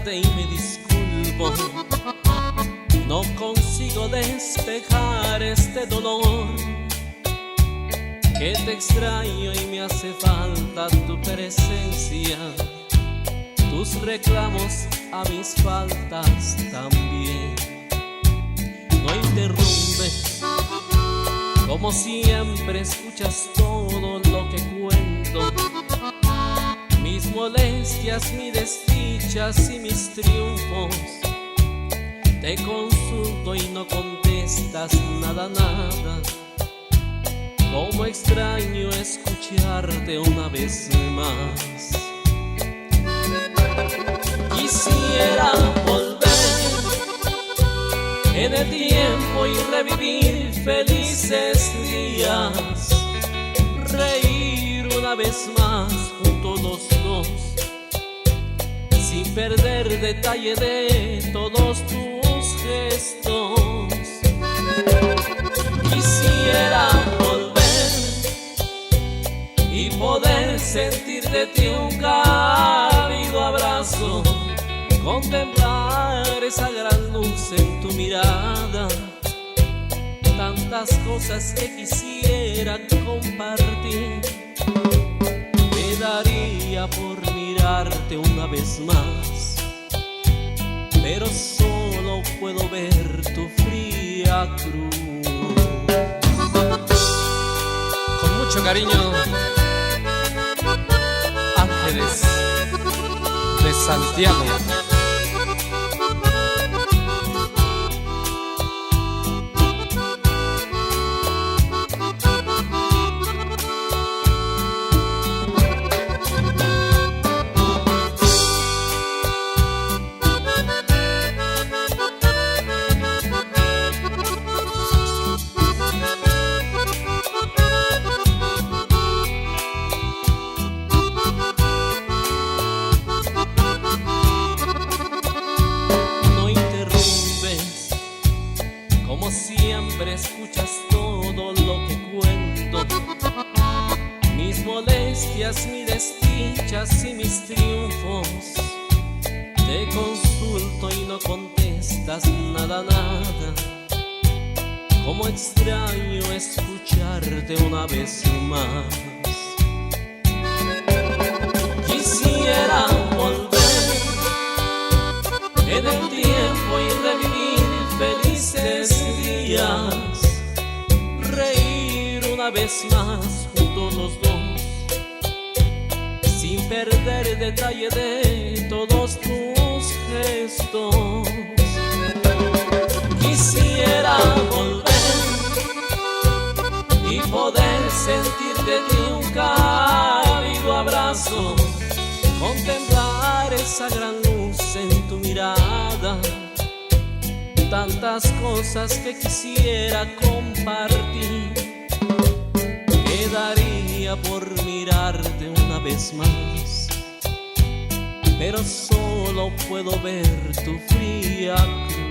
tarde y me disculpo. No consigo despejar este dolor, que te extraño y me hace falta tu presencia, tus reclamos a mis faltas también. No interrumpes, como siempre escuchas todo lo que cuento, mis molestias, mis desdichas y mis triunfos. Te consulto y no contestas nada, nada. Como extraño escucharte una vez más. Quisiera volver en el tiempo y revivir felices días, reír una vez más juntos los dos, sin perder detalle de todos tus gestos. Quisiera volver y poder sentir de ti un cálido abrazo, contemplar esa gran luz en tu mirada, tantas cosas que quisiera compartir. Me daría por mirarte una vez más, pero solo puedo ver tu fría cruz. Con mucho cariño, Ángeles de Santiago. Siempre escuchas todo lo que cuento, mis molestias, mis desdichas y mis triunfos. Te consulto y no contestas nada, nada. Como extraño escucharte una vez más. Quisiera volver en el tiempo y revivir felices días, reír una vez más juntos los dos, sin perder detalle de todos tus gestos. Quisiera volver y poder sentir de ti un cálido abrazo, contemplar esa gran luz en tu mirada, tantas cosas que quisiera compartir. Quedaría por mirarte una vez más, pero solo puedo ver tu fría cruz.